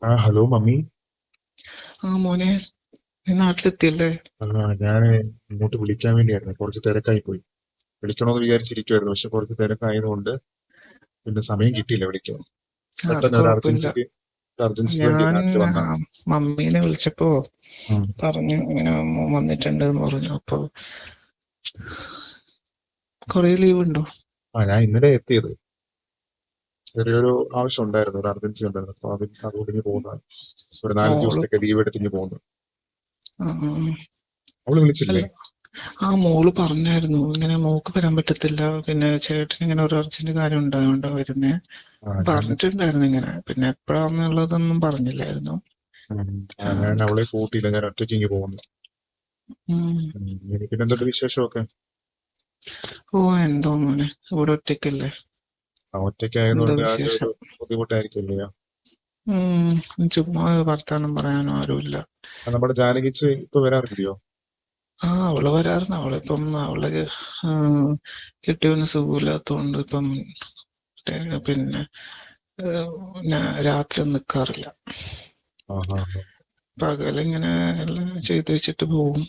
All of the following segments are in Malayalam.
Hello mummy. മോനെ, നീ നാട്ടിലെത്തിയല്ലേ? ഞാൻ ഇങ്ങോട്ട് വിളിക്കാൻ വേണ്ടിയായിരുന്നു, കുറച്ച് തിരക്കായി പോയി. വിളിക്കണമെന്ന് വിചാരിച്ചിരിക്കുവായിരുന്നു, പക്ഷെ കുറച്ച് തിരക്കായതുകൊണ്ട് പിന്നെ സമയം കിട്ടിയില്ല വിളിക്കാൻ. അത് പെട്ടെന്ന് കുഴപ്പമില്ല. ഒരു അർജൻസിക്ക് വേണ്ടി ഞാൻ നാട്ടിൽ വന്ന. മമ്മീനെ വിളിച്ചപ്പോ പറഞ്ഞു ഇങ്ങനെ മോൻ വന്നിട്ടുണ്ട് എന്ന് പറഞ്ഞു. അപ്പൊ കൊറേ ലീവ് ഉണ്ടോ? ഞാൻ ഇന്നലെ എത്തിയത്. ചെറിയൊരു ആവശ്യം ഉണ്ടായിരുന്നു, ഒരു അർജൻസി ഉണ്ടായിരുന്നു, അപ്പൊ അതുകൊണ്ട് ഇനി പോകുന്നതാണ്. ഒരു 4 മോള് ദിവസത്തേക്ക് ലീവ് എടുത്ത് ഇനി പോകുന്നു. ആ, ആ, അവള് വിളിച്ചില്ലേ? അല്ല, മോള് പറഞ്ഞായിരുന്നു ഇങ്ങനെ മോക്ക് വരാൻ പറ്റത്തില്ല, പിന്നെ ചേട്ടന് ഇങ്ങനെ ഒരു അർജന്റ് കാര്യം ഉണ്ടായോണ്ടാ വരുന്നേ ഞാൻ പറഞ്ഞിട്ടുണ്ടായിരുന്നു. ഇങ്ങനെ പിന്നെ എപ്പോഴാന്നുള്ളതൊന്നും പറഞ്ഞില്ലായിരുന്നു. ആ, ഞാൻ അവളെ കൂട്ടിയില്ല, ഞാൻ ഒറ്റയ്ക്ക് ഇങ്ങ് പോകുന്നു. ഉം. ഇനി പിന്നെ എന്തുണ്ട് വിശേഷമൊക്കെ? എന്തോ മോനെ, ഇവിടെ ഒറ്റയ്ക്കല്ലേ? ഒറ്റയ്ക്ക് എന്താ ആയതുകൊണ്ട് ആകെ ഒരു വിശേഷം? ബുദ്ധിമുട്ടായിരിക്കില്ലയോ? ചുമ്മാ വർത്താനം പറയാനോ ആരുമില്ല. നമ്മുടെ ജാനകിച്ച് ഇപ്പൊ വരാറില്ലയോ? അവള് വരാറുണ്ട്. അവളിപ്പം അവള് ആ, കെട്ടിയവന് സുഖമില്ലാത്തോണ്ട് ഇപ്പം പിന്നെ രാത്രി ഒന്നും നിക്കാറില്ല. ആഹാ. പകലിങ്ങനെ എല്ലാം ചെയ്ത് വെച്ചിട്ട് പോവും.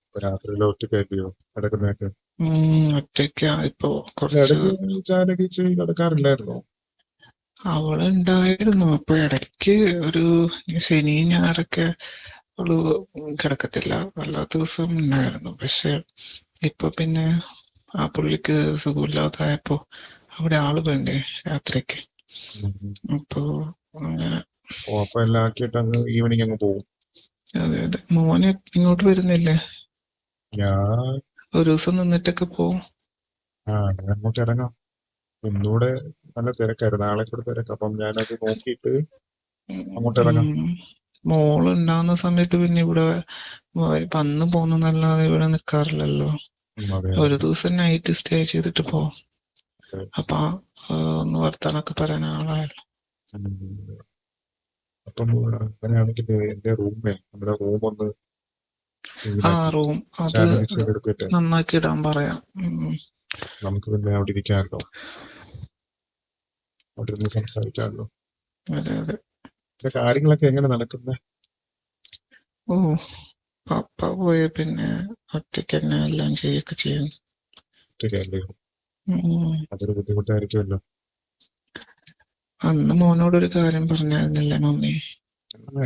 ഇപ്പൊ രാത്രിയിൽ ഒറ്റയ്ക്കായില്ലയോ കിടക്കുന്നതൊക്കെ? ഒറ്റയ്ക്കാ ഇപ്പൊ കുറച്ച്. ഇടയ്ക്ക് ജാനകിച്ച് കിടക്കാറില്ലായിരുന്നോ? അവളുണ്ടായിരുന്നു. അപ്പൊ ഇടയ്ക്ക് ഒരു ശനി ഞായറൊക്കെ അവള് കിടക്കത്തില്ല. അല്ലാത്ത ദിവസം ഉണ്ടായിരുന്നു. പക്ഷെ ഇപ്പൊ പിന്നെ ആ പുള്ളിക്ക് സുഖമില്ലാതായപ്പോ അവിടെ ആള് വേണ്ടേ രാത്രിക്ക്. ഉം. അപ്പൊ അങ്ങനെ. അപ്പൊ എല്ലാം ആക്കിയിട്ട് അങ്ങ് ഈവനിങ് അങ്ങ് പോകും. അതെ അതെ. മോനെ ഇങ്ങോട്ട് വരുന്നില്ലേ? ഞാൻ ഒരു ദിവസം നിന്നിട്ടൊക്കെ പോവും. ഞാൻ അങ്ങോട്ട് ഇറങ്ങാം. ഇന്നൂടെ നല്ല തിരക്കായിരുന്നു, നാളെ കൂടെ തിരക്ക്. അപ്പം ഞാനത് നോക്കിയിട്ട് അങ്ങോട്ട് ഇറങ്ങാം. ഉം. മോള് ഉണ്ടാവുന്ന സമയത്ത് പിന്നെ ഇവിടെ വന്ന് പോകുന്നല്ലാതെ ഇവിടെ നിക്കാറില്ലല്ലോ. അതെ ഒരു അതെ ദിവസം നൈറ്റ് സ്റ്റേ ചെയ്തിട്ട് പോവും. അതെ. അപ്പൊ ഒന്ന് വർത്താനൊക്കെ പറയാൻ ആളായല്ലോ. ഉം. അപ്പം അങ്ങനെയാണെങ്കിൽ എന്റെ നമ്മുടെ റൂം ഒന്ന് ക്ലീനാക്കി റൂം അത് ജാനകിച്ച് എടുത്തിട്ട് നന്നാക്കി ഇടാൻ പറയാം. നമുക്ക് പിന്നെ അവിടെ ഇരിക്കാമല്ലോ, അവിടെ ഇരുന്ന് സംസാരിക്കാമല്ലോ. അതെ അതെ. പിന്നെ കാര്യങ്ങളൊക്കെ എങ്ങനെ നടക്കുന്നത്? ഓ, പപ്പ പോയ പിന്നെ ഒറ്റയ്ക്ക് തന്നെ എല്ലാം ചെയ്യൊക്കെ ചെയ്യും. ഒറ്റയ്ക്കല്ലയോ? ഉം. അതൊരു ബുദ്ധിമുട്ടായിരിക്കുമല്ലോ. അന്ന് മോനോടൊരു കാര്യം പറഞ്ഞായിരുന്നില്ലേ മമ്മി?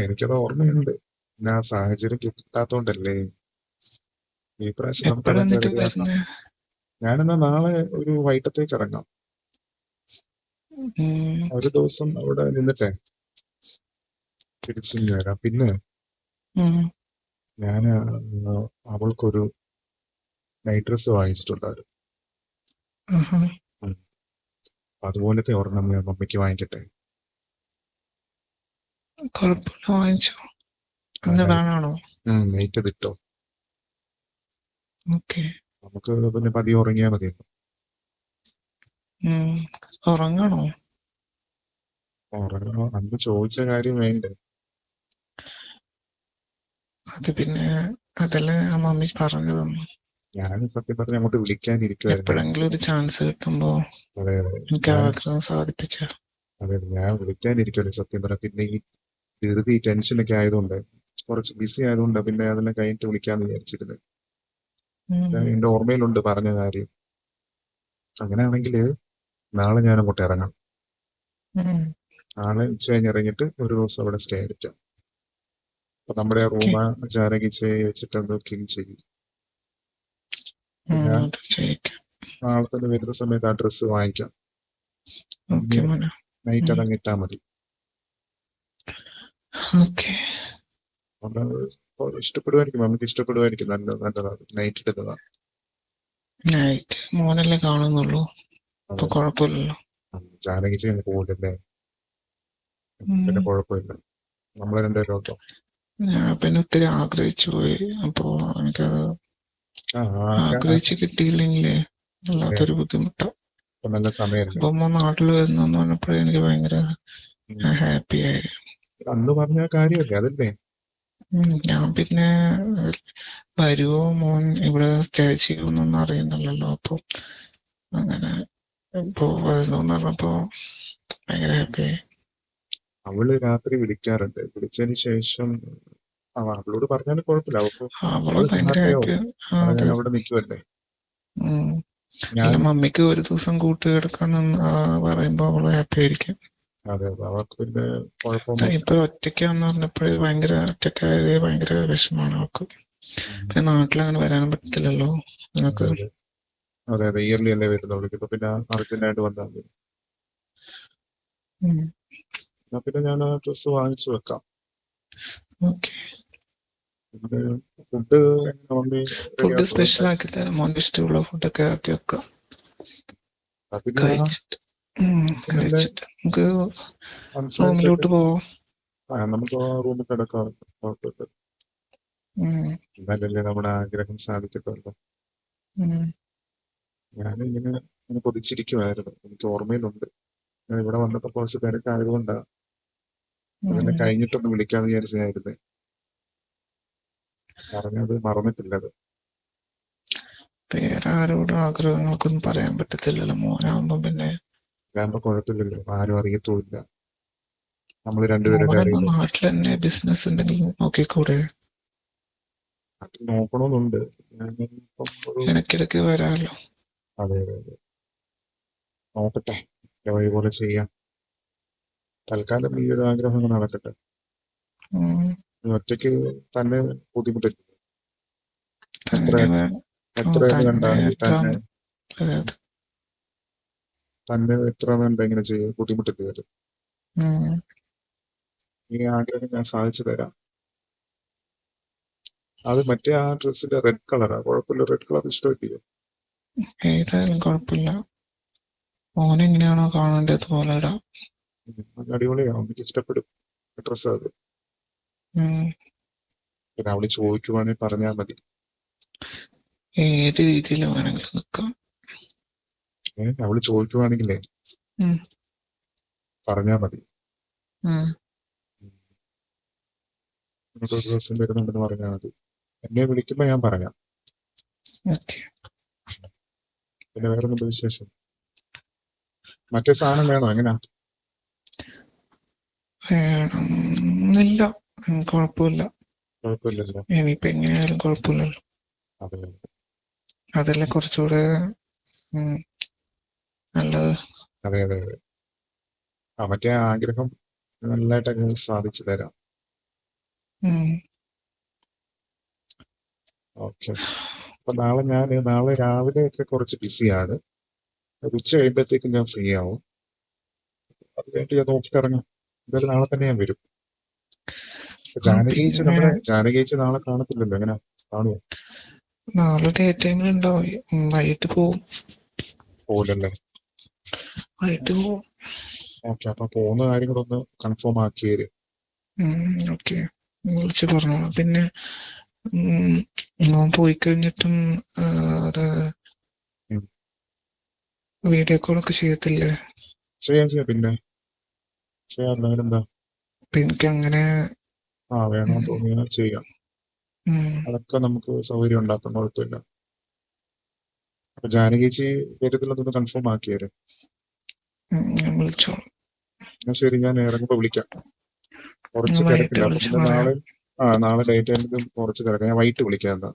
എനിക്കത് ഓർമ്മയുണ്ട്. പിന്നെ ആ സാഹചര്യം കിട്ടാത്തോണ്ടല്ലേ. ഈ പ്രാവശ്യം എപ്പോഴാ നമുക്കതൊക്കെ എന്നിട്ട് റെഡിയാക്കണം. വരുന്നേ? ഞാനെന്നാ നാളെ ഒരു വൈകിട്ടത്തേക്ക് ഇറങ്ങാം. ഉം. ഒരു ദിവസം അവിടെ നിന്നിട്ടേ തിരിച്ചിങ്ങ് വരാം. പിന്നെ ഉം. ഞാൻ അവൾക്കൊരു നൈറ്റ് ഡ്രസ്സ് വാങ്ങിച്ചിട്ടുണ്ടായിരുന്നു. ആഹാ. ഉം. അതുപോലത്തെ ഒരെണ്ണം ഞാൻ മമ്മിക്ക് വാങ്ങിക്കട്ടെ? കുഴപ്പമില്ല, വാങ്ങിച്ചോ. ആ നൈറ്റ് എന്നിടാനാണോ? നൈറ്റ് ഇതിട്ടോ. ഓക്കെ. നമുക്ക് പിന്നെ പതിയെ ഉറങ്ങിയാൽ മതിയല്ലോ. ഉറങ്ങണോ? ഉറങ്ങണോ അന്ന് ചോദിച്ച കാര്യം വേണ്ടേ? അത് പിന്നെ അതല്ലേ ആ മമ്മി പറഞ്ഞു തന്നു. ഞാൻ സത്യം പറഞ്ഞ അങ്ങോട്ട് വിളിക്കാനിരിക്കുവായിരുന്നു. എപ്പോഴെങ്കിലും ഒരു ചാൻസ് കിട്ടുമ്പോ അതെ അതെ. എനിക്ക് ഞാൻ ആഗ്രഹം സാധിപ്പിച്ച. അതെ ഞാൻ വിളിക്കാനിരിക്കുവല്ലേ സത്യം പറഞ്ഞ. പിന്നെ ഈ ധൃതി ടെൻഷനൊക്കെ ആയതുകൊണ്ട്, കുറച്ച് ബിസി ആയതുകൊണ്ട് പിന്നെ അതെല്ലാം കഴിഞ്ഞിട്ട് വിളിക്കാന്ന് വിചാരിച്ചിരുന്നത്. എന്റെ ഓർമ്മയിലുണ്ട് പറഞ്ഞ കാര്യം. അങ്ങനെയാണെങ്കിൽ നാളെ ഞാൻ അങ്ങോട്ട് ഇറങ്ങാം. നാളെ ഉച്ച കഴിഞ്ഞ് ഇറങ്ങിയിട്ട് ഒരു ദിവസം അവിടെ സ്റ്റേ അടിക്കാം. അപ്പൊ നമ്മുടെ ആ ഓക്കെ. റൂം ജാനകിച്ച് വെച്ചിട്ട് ഒന്ന് ക്ലീൻ ചെയ്യും. പിന്നെ അത് ചെയ്യിക്കാം. നാളെ തന്നെ വരുന്ന സമയത്ത് ആ ഡ്രസ്സ് വാങ്ങിക്കാം. ഓക്കെ മോനെ. നൈറ്റ് അതങ്ങ് ഇട്ടാൽ മതി. ഓക്കെ. അതുകൊണ്ട് ഇഷ്ടപ്പെടുമായിരിക്കും, നമുക്ക് ഇഷ്ടപ്പെടുമായിരിക്കും. നല്ലതാണ് നൈറ്റ് ഇടുന്നതാണ്. നൈറ്റ് മോനല്ലേ കാണുന്നുള്ളൂ, അപ്പൊ അതെ. കുഴപ്പമില്ലല്ലോ. ജാനകിച്ച് അങ്ങ് പോകില്ലല്ലേ, ഉം. പിന്നെ കുഴപ്പമില്ല. നമ്മളെ രണ്ടുപേരും ഉണ്ടോ? ഞാൻ പിന്നെ ഒത്തിരി ആഗ്രഹിച്ചു പോയി. അപ്പൊ എനിക്കത് ആ ആഗ്രഹിച്ച് കിട്ടിയില്ലെങ്കിലേ അതെ. വല്ലാത്തൊരു ബുദ്ധിമുട്ടാ. ഇപ്പൊ നല്ല സമയമല്ലേ. അപ്പൊ അമ്മ നാട്ടിൽ വരുന്നെന്ന് പറഞ്ഞപ്പോഴേ എനിക്ക് ഭയങ്കര ഉം. ഹാപ്പിയായി. അന്ന് പറഞ്ഞ കാര്യമല്ലേ അതല്ലേ. ഞാൻ പിന്നെ വരുവോ മോൻ ഇവിടെ സ്റ്റേ ചെയ്യുമെന്നൊന്നും അറിയുന്നില്ലല്ലോ. അപ്പൊ അങ്ങനെ ഇപ്പൊ വരുന്നു പറഞ്ഞപ്പോ ഭയങ്കര ഹാപ്പിയായി. അവള് രാത്രി വിളിക്കാറുണ്ട്. വിളിച്ചതിന് ശേഷം അവളോട് പറഞ്ഞാലും കുഴപ്പമില്ല. അവള് അവള് ഭയങ്കര ഹാപ്പിയാവും. ഹാപ്പി. കാരണം അതെ. ഞാൻ അവിടെ നിൽക്കുമല്ലേ. ഉം. അല്ല, ഞാൻ മമ്മിക്ക് ഒരു ദിവസം കൂട്ടുകിടക്കാൻ പറയുമ്പോ അവള് ഹാപ്പി ആയിരിക്കും. അതെ അതെ, അവർക്ക് പിന്നെ കുഴപ്പമൊന്നുമില്ല. ഇപ്പൊ ഒറ്റയ്ക്കാന്ന് പറഞ്ഞപ്പോഴേ ഭയങ്കര ഒറ്റയ്ക്കായത് ഭയങ്കര വിഷമാണ് അവൾക്ക്. ഉം. പിന്നെ നാട്ടിലങ്ങനെ വരാനും പറ്റത്തില്ലല്ലോ അതെ നിങ്ങൾക്ക്. അതെ അതെ അതെ, ഇയർലി അല്ലേ വരുന്നുള്ളൂ. ഇപ്പൊ പിന്നെ അർജന്റായിട്ട് വന്നാൽ മതി. എന്നാ പിന്നെ ഞാൻ ആ ഡ്രസ്സ് വാങ്ങിച്ചു വെക്കാം. ഓക്കെ. പിന്നെ ഫുഡ് എങ്ങനെ മമ്മി ഫുഡ് റെഡിയാക്കുമോ? സ്പെഷ്യൽ ആക്കി തരാം. മോന്റെ ഇഷ്ടമുള്ള ഫുഡൊക്കെ ആക്കി വെക്കാം. പിന്നെ കഴിച്ചിട്ട് നല്ല കഴിച്ചിട്ട് നമുക്ക് സംസാരിച്ചിട്ട് റൂമിലോട്ട് പോവാം. നമുക്ക് ആ റൂമിൽ കിടക്കാം. കുഴപ്പമില്ല. ഉം. എന്നാലല്ലേ നമ്മുടെ ആഗ്രഹം സാധിക്കത്തുള്ളൂ. ഉം. ഇങ്ങനെ കൊതിച്ചിരിക്കുമായിരുന്നു. എനിക്ക് ഓർമ്മയിലുണ്ട്. ഞാൻ ഇവിടെ വന്നപ്പോ കുറച്ച് തിരക്കായതുകൊണ്ടാ അതെല്ലാം ഉം. കഴിഞ്ഞിട്ടൊന്ന് വിളിക്കാന്ന് വിചാരിച്ചായിരുന്നേ. പറഞ്ഞത് മറന്നിട്ടില്ല അത്. വേറെ ആരോടും ആഗ്രഹങ്ങൾക്കൊന്നും പറയാൻ പറ്റത്തില്ലല്ലോ. മോനാവുമ്പോ പിന്നെ ഇതാകുമ്പോ കുഴപ്പമില്ലല്ലോ, ആരും അറിയത്തുമില്ല. നമ്മൾ രണ്ടുപേരല്ലേ മോനെന്നാ അറിയുള്ളൂ. നാട്ടിൽ തന്നെ ബിസിനസ് എന്തെങ്കിലും നോക്കിക്കൂടെ? നാട്ടിൽ നോക്കണമെന്നുണ്ട്. ഞാനിപ്പം ഇടയ്ക്കിടയ്ക്ക് വരാമല്ലോ. അതെ അതെ അതെ, നോക്കട്ടെ. എന്റെ വഴി പോലെ ചെയ്യാം. തൽക്കാലം ഈ ഒരു ആഗ്രഹം അങ്ങ് നടക്കട്ടെ. ഉം. നീ ഒറ്റയ്ക്ക് തന്നെ ബുദ്ധിമുട്ടില്ല. എത്ര തന്നെ എത്ര എന്ന് തന്നെ കണ്ടാൽ എത്ര. തന്നെ അതെ അതെ. തന്നെ എത്ര കണ്ട എങ്ങനെ ചെയ്യും? ബുദ്ധിമുട്ടില്ല അത്. ഉം. ഈ ആഗ്രഹം ഞാൻ സാധിച്ചു തരാം. അത് മറ്റേ ആ ഡ്രസ്സിന്റെ റെഡ് കളറാ. കുഴപ്പമില്ല, റെഡ് കളർ ഇഷ്ടമില്ലയോ? ഏതായാലും കുഴപ്പമില്ല. മോനെങ്ങനെയാണോ കാണേണ്ടത് അതുപോലെ ഇടാം. അത് അടിപൊളിയാവും, എനിക്ക് ഇഷ്ടപ്പെടും ഡ്രസ്സ് അത്. ഉം. പിന്നെ അവള് ചോദിക്കുവാണെങ്കിൽ പറഞ്ഞാൽ മതി. ഏത് രീതിയിൽ വേണമെങ്കിലും നിൽക്കാം. അവള് ചോദിക്കുവാണെങ്കിലേ ഉം. പറഞ്ഞാൽ മതി. ഉം. ഇങ്ങോട്ട് ഒരു ദിവസം വരുന്നുണ്ടെന്ന് പറഞ്ഞാൽ മതി. എന്നെ വിളിക്കുമ്പോ ഞാൻ പറയാം. ഓക്കെ. പിന്നെ വേറെ എന്തുണ്ട് വിശേഷം? മറ്റേ സാധനം വേണോ? എങ്ങനാ? വേണമെന്നില്ല. കുഴപ്പമില്ല. കുഴപ്പമില്ലല്ലോ. ഇനിയിപ്പോ എങ്ങനെയായാലും കുഴപ്പമില്ലല്ലോ. അതെ അതല്ലേ കുറച്ചുകൂടെ നല്ലത്. അതെ അതെ അതെ. മറ്റേ ആഗ്രഹം നല്ലതായിട്ട് അങ്ങ് സാധിച്ചു തരാം. ഉം. ഓക്കെ. അപ്പൊ നാളെ രാവിലെയൊക്കെ കുറച്ച് ബിസിയാണ്. ഒരു ഉച്ച കഴിയുമ്പോഴത്തേക്കും ഞാൻ ഫ്രീ ആവും. അത് കഴിഞ്ഞിട്ട് ഞാൻ നോക്കിയിട്ടിറങ്ങാം. എന്തായാലും നാളെ തന്നെ ഞാൻ വരും. പിന്നെ ജാനകി ചേച്ചി നാളെ കാണത്തില്ലല്ലോ. എങ്ങനെ കാണുമോ? നാളെ ഡേ ടൈമിൽ ഉണ്ടാവും. വൈകിട്ട് പോവും. പോലല്ലേ. വൈകിട്ട് പോവും. ഓക്കെ, അപ്പൊ പോകുന്ന കാര്യം കൂടെ ഒന്ന് കൺഫേം ആക്കി തരും. ഓക്കെ. വിളിച്ച് പറഞ്ഞോളാം. പിന്നെ മോൻ പോയി കഴിഞ്ഞിട്ടും അത് വീഡിയോ കോളൊക്കെ ചെയ്യത്തില്ലേ? ചെയ്യാം. പിന്നെ ചെയ്യാറില്ല. അതിനെന്താ? അപ്പൊ എനിക്ക് അങ്ങനെ വേണമെന്ന് തോന്നിയാൽ ചെയ്യാം. അതൊക്കെ നമുക്ക് സൗകര്യം ഉണ്ടാക്കാൻ കുഴപ്പമില്ല. അപ്പൊ ജാനകി ചേച്ചി വരുന്നില്ലെന്നൊന്ന് കൺഫേം ആക്കി തരും. ഞാൻ വിളിച്ചോളാം. എന്നാ ശരി, ഞാൻ ഇറങ്ങുമ്പോ വിളിക്കാം. കുറച്ച് വൈകിട്ട് തിരക്കില്ല. അപ്പൊ വിളിച്ച് പിന്നെ പറയാം. നാളെ ഡേ ടൈമിലും കുറച്ച് തിരക്കാം. ഞാൻ വൈകിട്ട് വിളിക്കാം. എന്താ